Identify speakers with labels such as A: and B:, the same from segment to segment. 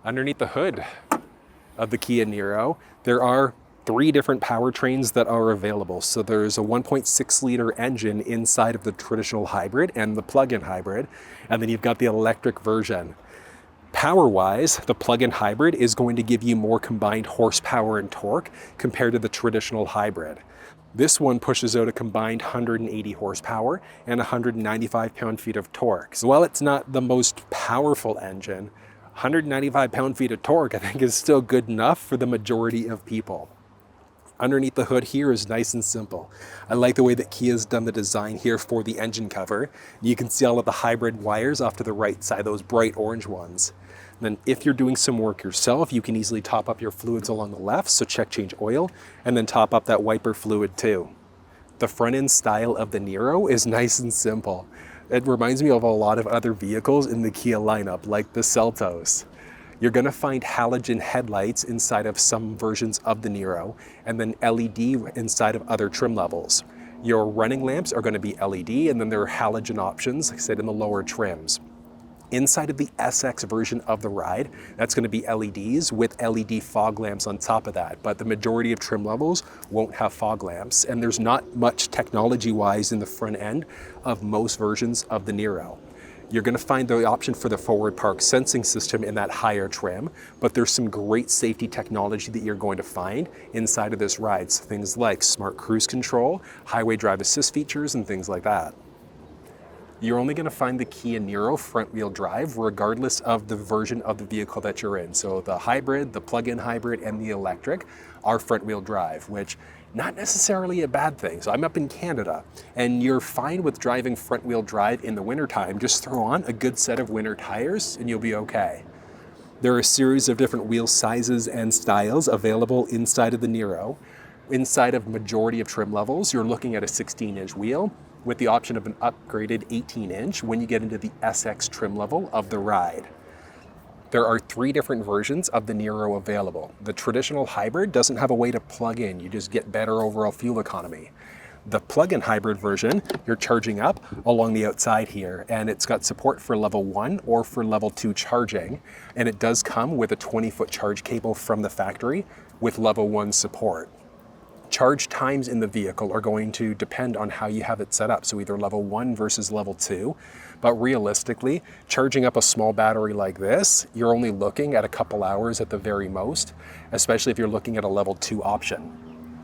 A: Underneath the hood of the Kia Niro, there are 3 different powertrains that are available. So there's a 1.6 liter engine inside of the traditional hybrid and the plug-in hybrid, and then you've got the electric version. Power-wise, the plug-in hybrid is going to give you more combined horsepower and torque compared to the traditional hybrid. This one pushes out a combined 180 horsepower and 195 pound-feet of torque. So while it's not the most powerful engine, 195 pound-feet of torque I think is still good enough for the majority of people. Underneath the hood here is nice and simple. I like the way that Kia's done the design here for the engine cover. You can see all of the hybrid wires off to the right side, those bright orange ones. And then if you're doing some work yourself, you can easily top up your fluids along the left, so check change oil, and then top up that wiper fluid too. The front end style of the Niro is nice and simple. It reminds me of a lot of other vehicles in the Kia lineup, like the Seltos. You're gonna find halogen headlights inside of some versions of the Niro, and then LED inside of other trim levels. Your running lamps are gonna be LED, and then there are halogen options, like I said, in the lower trims. Inside of the SX version of the ride, that's gonna be LEDs with LED fog lamps on top of that, but the majority of trim levels won't have fog lamps, and there's not much technology-wise in the front end of most versions of the Niro. You're gonna find the option for the forward park sensing system in that higher trim, but there's some great safety technology that you're going to find inside of this ride. So things like smart cruise control, highway drive assist features, and things like that. You're only gonna find the Kia Niro front wheel drive regardless of the version of the vehicle that you're in. So the hybrid, the plug-in hybrid, and the electric are front wheel drive, which not necessarily a bad thing. So I'm up in Canada, and you're fine with driving front wheel drive in the wintertime. Just throw on a good set of winter tires and you'll be okay. There are a series of different wheel sizes and styles available inside of the Niro. Inside of majority of trim levels, you're looking at a 16-inch wheel with the option of an upgraded 18-inch when you get into the SX trim level of the ride. There are 3 different versions of the Niro available. The traditional hybrid doesn't have a way to plug in. You just get better overall fuel economy. The plug-in hybrid version, you're charging up along the outside here, and it's got support for level 1 or for level 2 charging, and it does come with a 20-foot charge cable from the factory with level 1 support. Charge times in the vehicle are going to depend on how you have it set up, so either level 1 versus level 2, but realistically, charging up a small battery like this, you're only looking at a couple hours at the very most, especially if you're looking at a level 2 option.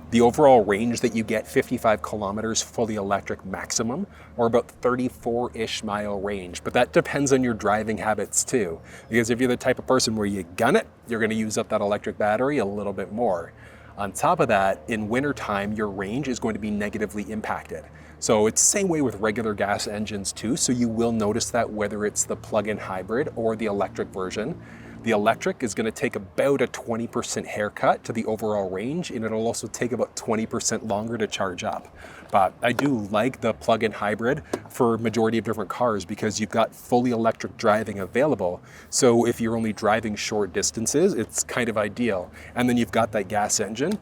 A: The overall range that you get, 55 kilometers fully electric maximum, or about 34-ish mile range, but that depends on your driving habits too, because if you're the type of person where you gun it, you're gonna use up that electric battery a little bit more. On top of that, in wintertime, your range is going to be negatively impacted. So it's the same way with regular gas engines too, so you will notice that whether it's the plug-in hybrid or the electric version. The electric is going to take about a 20% haircut to the overall range, and it'll also take about 20% longer to charge up. But I do like the plug-in hybrid for a majority of different cars because you've got fully electric driving available. So if you're only driving short distances, it's kind of ideal. And then you've got that gas engine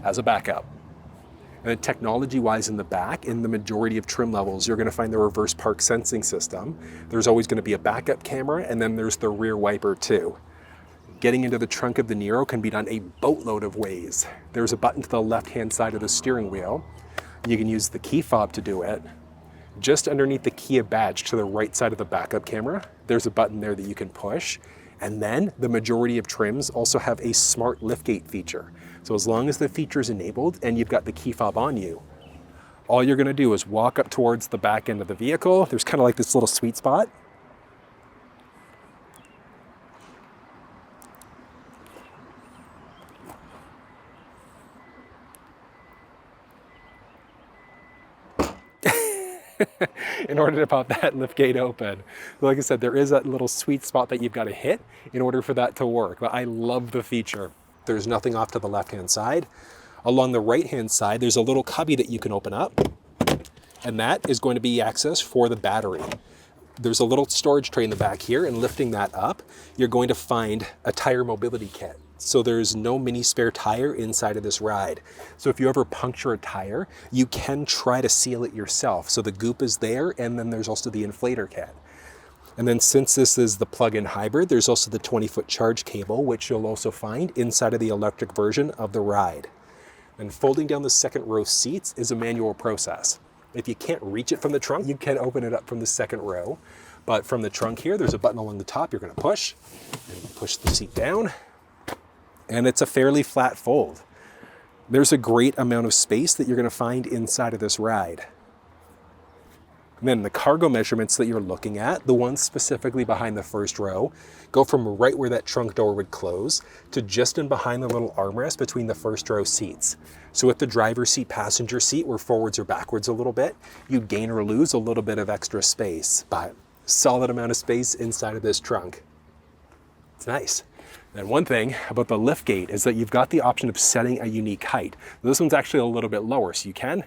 A: as a backup. And then technology-wise in the back, in the majority of trim levels, you're gonna find the reverse park sensing system. There's always gonna be a backup camera, and then there's the rear wiper too. Getting into the trunk of the Niro can be done a boatload of ways. There's a button to the left-hand side of the steering wheel. You can use the key fob to do it. Just underneath the Kia badge to the right side of the backup camera, there's a button there that you can push. And then the majority of trims also have a smart liftgate feature. So as long as the feature is enabled and you've got the key fob on you, all you're gonna do is walk up towards the back end of the vehicle. There's kind of like this little sweet spot. in order to pop that liftgate open. Like I said, there is that little sweet spot that you've got to hit in order for that to work. But I love the feature. There's nothing off to the left-hand side. Along the right-hand side, there's a little cubby that you can open up, and that is going to be access for the battery. There's a little storage tray in the back here, and lifting that up, you're going to find a tire mobility kit. So there's no mini spare tire inside of this ride. So if you ever puncture a tire, you can try to seal it yourself. So the goop is there, and then there's also the inflator kit. And then since this is the plug-in hybrid, there's also the 20-foot charge cable, which you'll also find inside of the electric version of the Ride. And folding down the second row seats is a manual process. If you can't reach it from the trunk, you can open it up from the second row. But from the trunk here, there's a button along the top you're going to push, and push the seat down, and it's a fairly flat fold. There's a great amount of space that you're going to find inside of this Ride. And then the cargo measurements that you're looking at, the ones specifically behind the first row, go from right where that trunk door would close to just in behind the little armrest between the first row seats. So if the driver's seat, passenger seat were forwards or backwards a little bit, you'd gain or lose a little bit of extra space, but solid amount of space inside of this trunk. It's nice. And one thing about the liftgate is that you've got the option of setting a unique height. This one's actually a little bit lower, so you can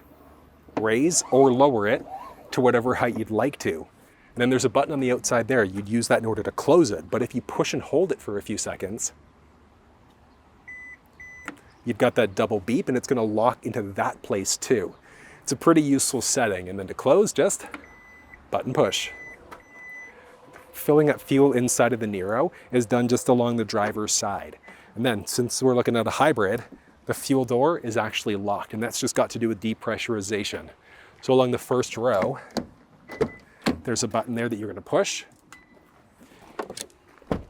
A: raise or lower it to whatever height you'd like to. And then there's a button on the outside there. You'd use that in order to close it. But if you push and hold it for a few seconds, you've got that double beep and it's going to lock into that place too. It's a pretty useful setting. And then to close, just button push. Filling up fuel inside of the Niro is done just along the driver's side. And then since we're looking at a hybrid, the fuel door is actually locked, and that's just got to do with depressurization. So along the first row, there's a button there that you're going to push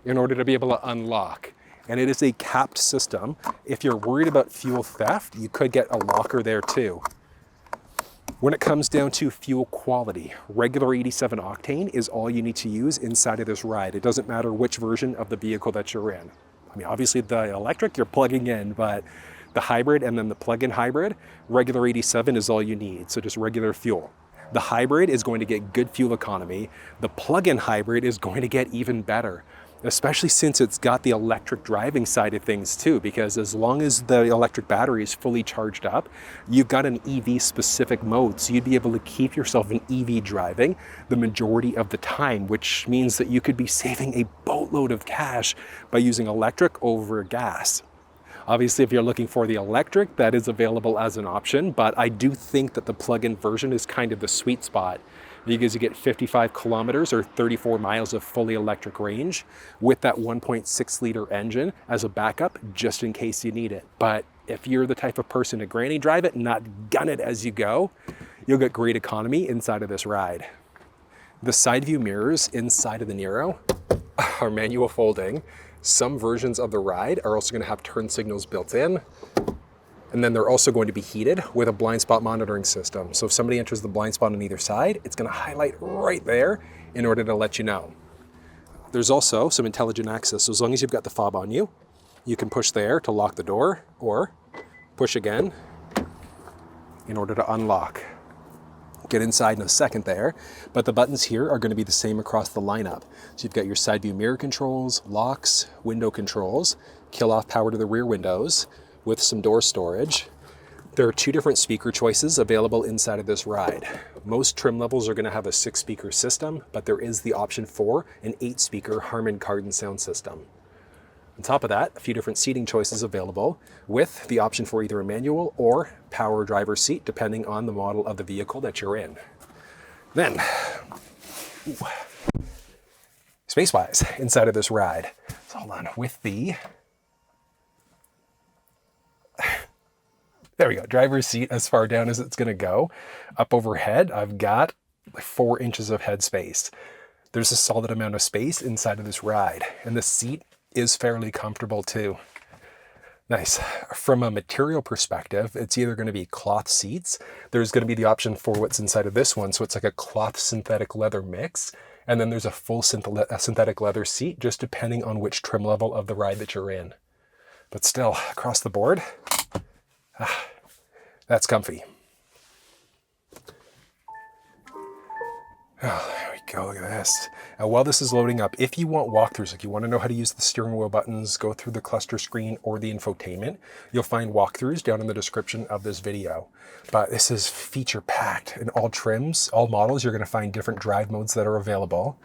A: in order to be able to unlock. And it is a capped system. If you're worried about fuel theft, you could get a locker there too. When it comes down to fuel quality, regular 87 octane is all you need to use inside of this Ride. It doesn't matter which version of the vehicle that you're in. I mean, obviously the electric you're plugging in, but the hybrid and then the plug-in hybrid, regular 87 is all you need, so just regular fuel. The hybrid is going to get good fuel economy. The plug-in hybrid is going to get even better, especially since it's got the electric driving side of things too, because as long as the electric battery is fully charged up, you've got an EV specific mode. So you'd be able to keep yourself in EV driving the majority of the time, which means that you could be saving a boatload of cash by using electric over gas. Obviously, if you're looking for the electric, that is available as an option, but I do think that the plug-in version is kind of the sweet spot, because you get 55 kilometers or 34 miles of fully electric range with that 1.6 liter engine as a backup, just in case you need it. But if you're the type of person to granny drive it, not gun it as you go, you'll get great economy inside of this Ride. The side view mirrors inside of the Niro are manual folding. Some versions of the Ride are also going to have turn signals built in. And then they're also going to be heated with a blind spot monitoring system. So if somebody enters the blind spot on either side, it's going to highlight right there in order to let you know. There's also some intelligent access. So as long as you've got the fob on you, you can push there to lock the door or push again in order to unlock. Get inside in a second there, but the buttons here are going to be the same across the lineup. So you've got your side view mirror controls, locks, window controls, kill off power to the rear windows with some door storage. There are two different speaker choices available inside of this Ride. Most trim levels are going to have a 6-speaker system, but there is the option for an 8-speaker Harman Kardon sound system. On top of that, a few different seating choices available with the option for either a manual or power driver's seat, depending on the model of the vehicle that you're in. Then, space-wise, inside of this Ride. So hold on, with the, there we go, driver's seat as far down as it's gonna go. Up overhead, I've got like 4 inches of head space. There's a solid amount of space inside of this Ride, and the seat is fairly comfortable too. Nice. From a material perspective, it's either going to be cloth seats. There's going to be the option for what's inside of this one. So it's like a cloth synthetic leather mix. And then there's a full synthetic leather seat, just depending on which trim level of the Ride that you're in. But still, across the board, that's comfy. Oh, there we go, look at this. Now, while this is loading up, if you want walkthroughs, like you want to know how to use the steering wheel buttons, go through the cluster screen or the infotainment, you'll find walkthroughs down in the description of this video. But this is feature packed. In all trims, all models, you're going to find different drive modes that are available.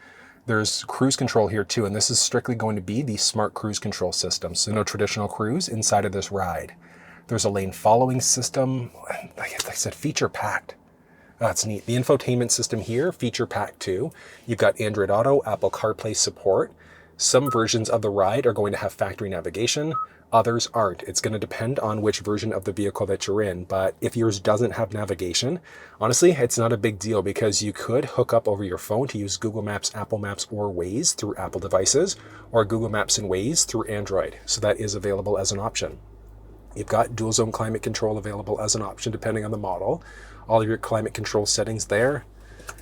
A: There's cruise control here too, and this is strictly going to be the smart cruise control system. So no traditional cruise inside of this Ride. There's a lane following system. Like I said, feature packed. That's neat. The infotainment system here, feature pack 2. You've got Android Auto, Apple CarPlay support. Some versions of the ride are going to have factory navigation. Others aren't. It's going to depend on which version of the vehicle that you're in. But if yours doesn't have navigation, honestly, it's not a big deal because you could hook up over your phone to use Google Maps, Apple Maps, or Waze through Apple devices, or Google Maps and Waze through Android. So that is available as an option. You've got dual zone climate control available as an option depending on the model. All of your climate control settings there.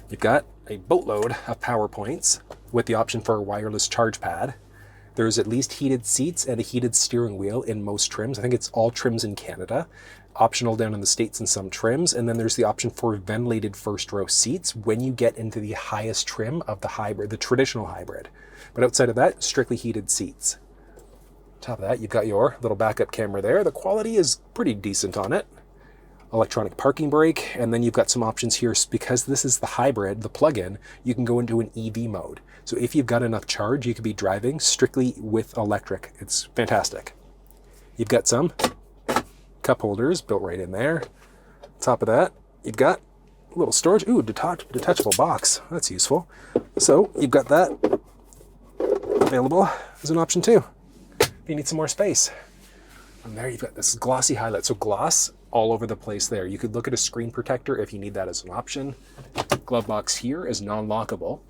A: You've got a boatload of power points with the option for a wireless charge pad. There's at least heated seats and a heated steering wheel in most trims. I think it's all trims in Canada. Optional down in the States in some trims. And then there's the option for ventilated first row seats when you get into the highest trim of the hybrid, the traditional hybrid. But outside of that, strictly heated seats. Top of that, you've got your little backup camera there. The quality is pretty decent on it. Electronic parking brake, and then you've got some options here. Because this is the hybrid, the plug-in, you can go into an EV mode. So if you've got enough charge, you could be driving strictly with electric. It's fantastic. You've got some cup holders built right in there. Top of that, you've got a little storage. Ooh, detachable box. That's useful. So you've got that available as an option too, if you need some more space. And there you've got this glossy highlight. So gloss all over the place there. You could look at a screen protector if you need that as an option. Glove box here is non-lockable.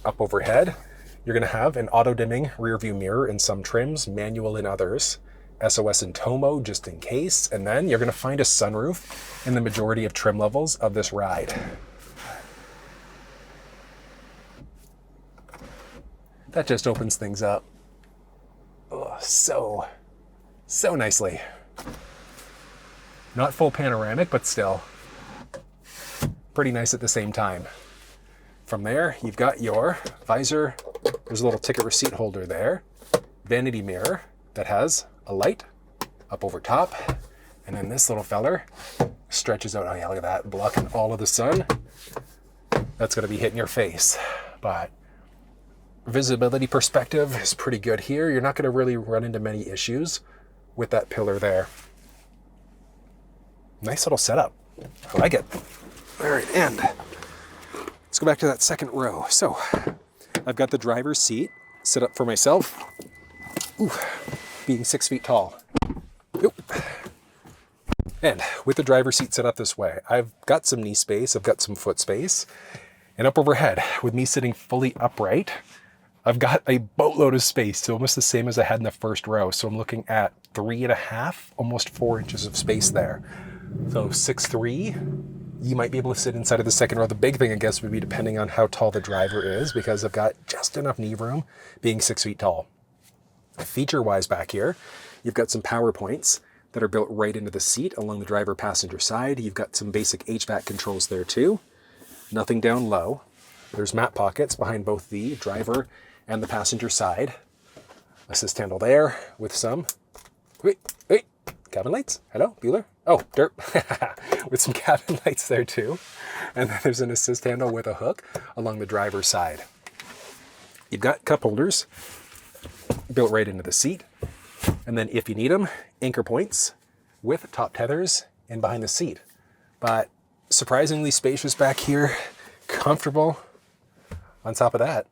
A: Up overhead, you're going to have an auto-dimming rear view mirror in some trims, manual in others, SOS and tow mode just in case, and then you're going to find a sunroof in the majority of trim levels of this ride. That just opens things up. Oh, so nicely. Not full panoramic, but still pretty nice at the same time. From there, you've got your visor. There's a little ticket receipt holder there. Vanity mirror that has a light up over top. And then this little feller stretches out. Oh yeah, look at that, blocking all of the sun. That's gonna be hitting your face. But visibility perspective is pretty good here. You're not gonna really run into many issues with that pillar there. Nice little setup. I like it. All right, and let's go back to that second row. So I've got the driver's seat set up for myself. Ooh, being 6 feet tall. Oop. And with the driver's seat set up this way, I've got some knee space, I've got some foot space, and up overhead, with me sitting fully upright, I've got a boatload of space, so almost the same as I had in the first row. So I'm looking at 3.5, almost 4 inches of space there. So 6'3", you might be able to sit inside of the second row. The big thing, I guess, would be depending on how tall the driver is, because I've got just enough knee room being 6 feet tall. Feature-wise back here, you've got some power points that are built right into the seat along the driver passenger side. You've got some basic HVAC controls there too. Nothing down low. There's map pockets behind both the driver and the passenger side. Assist handle there with some, wait, cabin lights. Hello, Bueller. Oh, derp. With some cabin lights there too. And then there's an assist handle with a hook along the driver's side. You've got cup holders built right into the seat. And then if you need them, anchor points with top tethers in behind the seat. But surprisingly spacious back here, comfortable on top of that.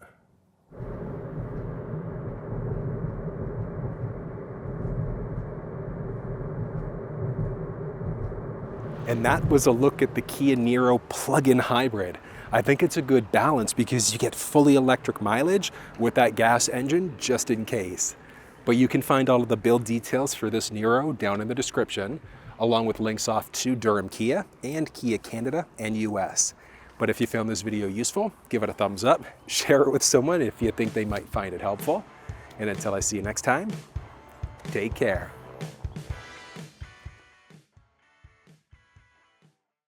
A: And that was a look at the Kia Niro plug-in hybrid. I think it's a good balance because you get fully electric mileage with that gas engine just in case. But you can find all of the build details for this Niro down in the description, along with links off to Durham Kia and Kia Canada and US. But if you found this video useful, give it a thumbs up, share it with someone if you think they might find it helpful. And until I see you next time, take care.